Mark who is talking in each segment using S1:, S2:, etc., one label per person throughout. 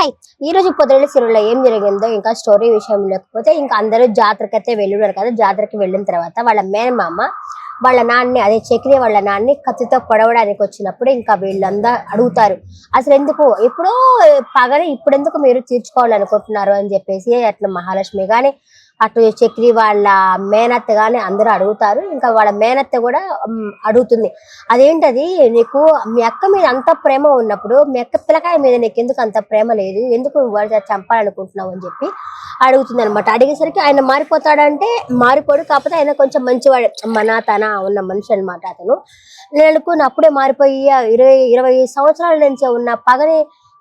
S1: Hi ఈ రోజు పొద్దున్న సిరుల్లో ఏం జరిగిందో ఇంకా స్టోరీ విషయం లేకపోతే ఇంకా అందరూ జాతరకైతే వెళ్ళున్నారు కదా. జాతరకి వెళ్ళిన తర్వాత వాళ్ళ మేనమామ వాళ్ళ నాన్ని అదే చక్రి వాళ్ళ నాన్ని కత్తితో పొడవడానికి వచ్చినప్పుడు ఇంకా వీళ్ళందా అడుగుతారు, అసలు ఎందుకు ఇప్పుడు పగని ఇప్పుడెందుకు మీరు తీర్చుకోవాలనుకుంటున్నారు అని చెప్పేసి అట్లా మహాలక్ష్మి గాని అటు చక్రి వాళ్ళ మేనత్త గాని అందరూ అడుగుతారు. ఇంకా వాళ్ళ మేనత్త కూడా అడుగుతుంది, అదేంటది నీకు మీ అక్క మీద అంత ప్రేమ ఉన్నప్పుడు మీ అక్క పిల్లకాయ మీద నీకు ఎందుకు అంత ప్రేమ లేదు, ఎందుకు వాళ్ళు చంపాలనుకుంటున్నావు అని చెప్పి అడుగుతుంది అనమాట. అడిగేసరికి ఆయన మారిపోతాడంటే మారిపోడు, కాకపోతే ఆయన కొంచెం మంచివాడు మన తన ఉన్న మనిషి అనమాట. అతను నేను అప్పుడే మారిపోయి 20 సంవత్సరాల నుంచి ఉన్న పగని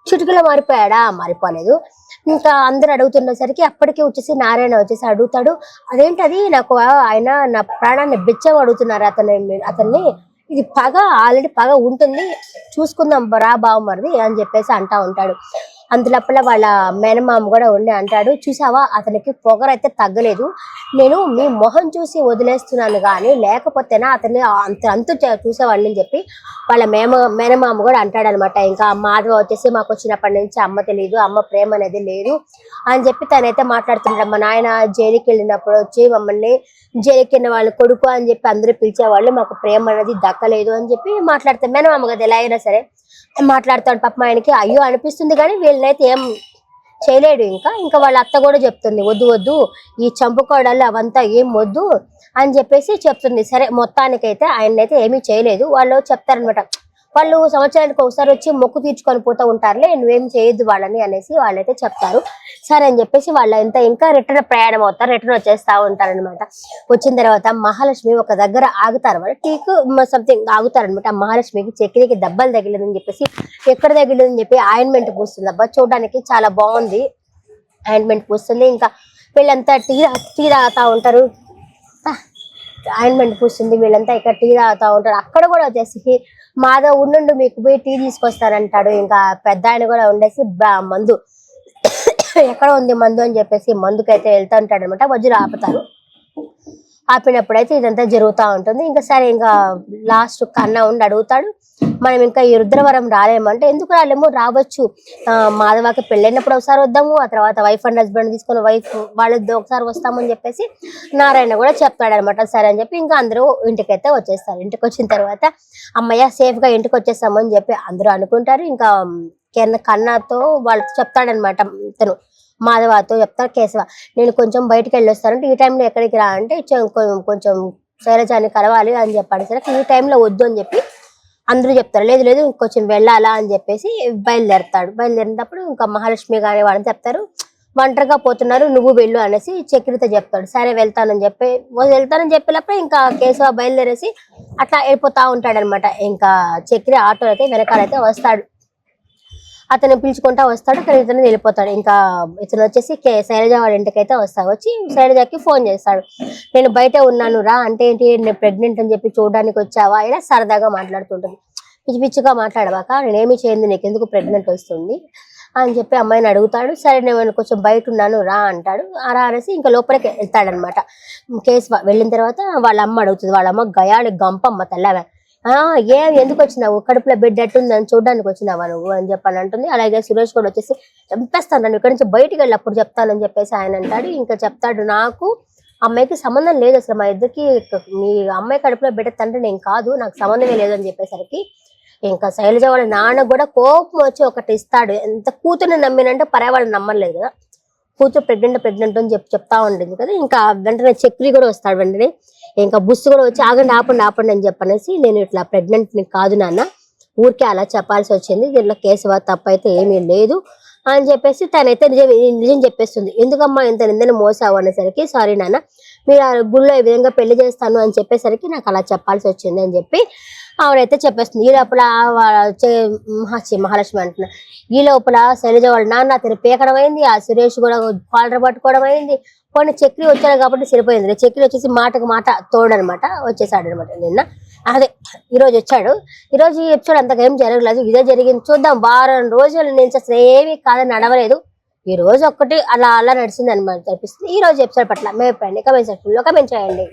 S1: చిటికలో మారిపోయాడా? మారిపోలేదు. ఇంకా అందరు అడుగుతున్నసరికి అప్పటికే వచ్చేసి నారాయణ వచ్చేసి అడుగుతాడు, అదేంటది నాకు ఆయన నా ప్రాణాన్ని బిచ్చం అడుగుతున్నారు అతన్ని ఇది పగ ఆల్రెడీ పగ ఉంటుంది, చూసుకుందాం రా బావమరిది అని చెప్పేసి అంటా ఉంటాడు. అందులోపల వాళ్ళ మేనమామ కూడా ఉండి అంటాడు, చూసావా అతనికి పొగరైతే తగ్గలేదు, నేను మీ మొహం చూసి వదిలేస్తున్నాను కానీ లేకపోతేనా అతన్ని అంత చూసేవాడిని అని చెప్పి వాళ్ళ మేనమామ కూడా అంటాడు అనమాట. ఇంకా మాధవ వచ్చేసి మాకు వచ్చినప్పటి నుంచి అమ్మ తెలియదు, అమ్మ ప్రేమ అనేది లేదు అని చెప్పి తనైతే మాట్లాడుతున్నాడు. మా నాయన జైలుకి వెళ్ళినప్పుడు వచ్చి మమ్మల్ని జైలుకి వెళ్ళిన వాళ్ళ కొడుకు అని చెప్పి అందరూ పిలిచేవాళ్ళు, మాకు ప్రేమ అనేది దక్కలేదు అని చెప్పి మాట్లాడతారు. మేనమామ కదా ఎలా అయినా సరే మాట్లాడతాడు. పాపం ఆయనకి అయ్యో అనిపిస్తుంది కానీ వీళ్ళనైతే ఏం చేయలేడు. ఇంకా వాళ్ళ అత్త కూడా చెప్తుంది, వద్దు వద్దు ఈ చంపుకోవడాలు అవంతా ఏం వద్దు అని చెప్పేసి చెప్తుంది. సరే మొత్తానికైతే ఆయనైతే ఏమీ చేయలేదు. వాళ్ళు చెప్తారనమాట, వాళ్ళు సంవత్సరానికి ఒకసారి వచ్చి మొక్కు తీర్చుకొని పోతూ ఉంటారులే, నువ్వేం చేయొద్దు వాళ్ళని అనేసి వాళ్ళైతే చెప్తారు. సరే అని చెప్పేసి వాళ్ళంతా ఇంకా రిటర్న్ ప్రయాణం అవుతారు, రిటర్న్ వచ్చేస్తా ఉంటారనమాట. వచ్చిన తర్వాత మహాలక్ష్మి ఒక దగ్గర ఆగుతారు, వాళ్ళు టీకు సంథింగ్ ఆగుతారనమాట. మహాలక్ష్మికి చక్రికి దెబ్బలు తగిలిందని చెప్పేసి ఎక్కడ తగిలిందని చెప్పి ఆయింట్మెంట్ పూస్తుంది. అబ్బా చూడడానికి చాలా బాగుంది, ఆయింట్మెంట్ పూస్తుంది. ఇంకా వీళ్ళంతా టీ తాగుతా ఉంటారు, ఆయింట్మెంట్ పూస్తుంది. వీళ్ళంతా ఇక్కడ టీ తాగుతా ఉంటారు. అక్కడ కూడా వచ్చేసి మాధవ్ ఉండు మీకు పోయి టీ తీసుకొస్తారంటాడు. ఇంకా పెద్ద ఆయన కూడా ఉండేసి మందు ఎక్కడ ఉంది మందు అని చెప్పేసి మందుకైతే వెళ్తా ఉంటాడు అనమాట. మధ్యలో ఆపుతారు, ఆపినప్పుడైతే ఇదంతా జరుగుతూ ఉంటుంది. ఇంకా సరే ఇంకా లాస్ట్ కన్నా ఉండి అడుగుతాడు, మనం ఇంకా ఈ రుద్రవరం రాలేమంటే ఎందుకు రాలేము, రావచ్చు, మాధవకి పెళ్ళైనప్పుడు ఒకసారి వద్దాము, ఆ తర్వాత వైఫ్ అండ్ హస్బెండ్ తీసుకొని వైఫ్ వాళ్ళిద్దరు ఒకసారి వస్తామని చెప్పేసి నారాయణ కూడా చెప్తాడు అనమాట. సరే అని చెప్పి ఇంకా అందరూ ఇంటికైతే వచ్చేస్తారు. ఇంటికి వచ్చిన తర్వాత అమ్మయ్య సేఫ్ గా ఇంటికి వచ్చేస్తామని చెప్పి అందరూ అనుకుంటారు. ఇంకా కన్నాతో వాళ్ళతో చెప్తాడనమాట, ఇతను మాధవతో చెప్తారు, కేశవ నేను కొంచెం బయటకు వెళ్ళొస్తానంటే ఈ టైంలో ఎక్కడికి రా అంటే కొంచెం శైలజాన్ని కలవాలి అని చెప్పాడు. సరే ఈ టైంలో వద్దు అని చెప్పి అందరూ చెప్తారు, లేదు లేదు కొంచెం వెళ్ళాలా అని చెప్పేసి బయలుదేరతాడు. బయలుదేరినప్పుడు ఇంకా మహాలక్ష్మి కానీ వాళ్ళని చెప్తారు, ఒంటరిగా పోతున్నారు నువ్వు వెళ్ళు అనేసి చక్రితో చెప్తాడు. సరే వెళ్తానని చెప్పేటప్పుడు ఇంకా కేశవ బయలుదేరేసి అట్లా వెళ్ళిపోతా ఉంటాడు అనమాట. ఇంకా చక్రి ఆటో అయితే వెనకాలైతే వస్తాడు, అతను పిలుచుకుంటా వస్తాడు, కానీ ఇతను వెళ్ళిపోతాడు. ఇంకా ఇతను వచ్చేసి శైలజ వాళ్ళ ఇంటికైతే వస్తాడు. వచ్చి శైలజకి ఫోన్ చేస్తాడు, నేను బయట ఉన్నాను రా అంటే ఏంటి నేను ప్రెగ్నెంట్ అని చెప్పి చూడడానికి వచ్చావా, ఇలా సరదాగా మాట్లాడుతుంటుంది. పిచ్చి పిచ్చిగా మాట్లాడవాక నేనేమి చేయండి నీకు ఎందుకు ప్రెగ్నెంట్ వస్తుంది అని చెప్పి అమ్మాయిని అడుగుతాడు. సరే నేను కొంచెం బయట ఉన్నాను రా అంటాడు. రా అనేసి ఇంకా లోపలికి వెళ్తాడనమాట. కేశవ వెళ్ళిన తర్వాత వాళ్ళ అమ్మ అడుగుతుంది, వాళ్ళ అమ్మ గయాడి గంపమ్మ తెల్లవా, ఎందుకు వచ్చినావు, కడుపులో బిడ్డ ఎట్టుందని చూడడానికి వచ్చినావా నువ్వు అని చెప్పని అంటుంది. అలాగే సురేష్ కూడా వచ్చేసి చంపేస్తాను నన్ను, ఇక్కడి నుంచి బయటికి వెళ్ళి అప్పుడు చెప్తానని చెప్పేసి ఆయన అంటాడు. ఇంకా చెప్తాడు, నాకు అమ్మాయికి సంబంధం లేదు అసలు, మా ఇద్దరికి మీ అమ్మాయి కడుపులో బిడ్డ తండ్రి నేను కాదు, నాకు సంబంధమే లేదు అని చెప్పేసరికి ఇంకా శైలజ వాళ్ళ నాన్న కూడా కోపం వచ్చి ఒకటి ఇస్తాడు. ఎంత కూతుర్ని నమ్మినంటే పరాయి వాళ్ళని నమ్మలేదు కదా, కూతురు ప్రెగ్నెంట్ అని చెప్తా ఉంటుంది కదా. ఇంకా వెంటనే చక్రి కూడా వస్తాడు. వెంటనే ఇంకా బుస్సు కూడా వచ్చి ఆపండి అని చెప్పనేసి, నేను ఇట్లా ప్రెగ్నెంట్ కాదు నాన్న, ఊరికే అలా చెప్పాల్సి వచ్చింది, దీంట్లో కేశవ తప్పు అయితే ఏమీ లేదు అని చెప్పేసి తనైతే నిజం చెప్పేస్తుంది. ఎందుకమ్మా ఇంత నిందని మోసావు అనేసరికి, సారీ నాన్న మీరు ఆ గుళ్ళో ఈ విధంగా పెళ్లి చేస్తాను అని చెప్పేసరికి నాకు అలా చెప్పాల్సి వచ్చింది అని చెప్పి ఆవిడైతే చెప్పేస్తుంది. ఈ లోపల మహాలక్ష్మి అంటున్నా, ఈ లోపల శైలజ వాళ్ళ నాన్న అతను పీకడం అయింది, ఆ సురేష్ కూడా కాలర్ పట్టుకోవడం అయింది. కొన్ని చక్రి వచ్చాడు కాబట్టి సరిపోయింది. చక్రి వచ్చేసి మాటకు మాట తోడనమాట, వచ్చేసాడు అనమాట. నిన్న అదే ఈరోజు వచ్చాడు. ఈరోజు ఈ ఎపిసోడ్ అంతగా ఏం జరగలేదు, ఇదే జరిగింది. చూద్దాం, వారం రోజుల నుంచి అసలు ఏమీ కాదని నడవలేదు, ఈ రోజు ఒక్కటి అలా నడిచింది అనమాట అనిపిస్తుంది. ఈ రోజు ఎపిసోడ్ పట్ల మీ అభిప్రాయాన్ని కమెంట్ సెక్షన్లో కమెంట్ చేయండి.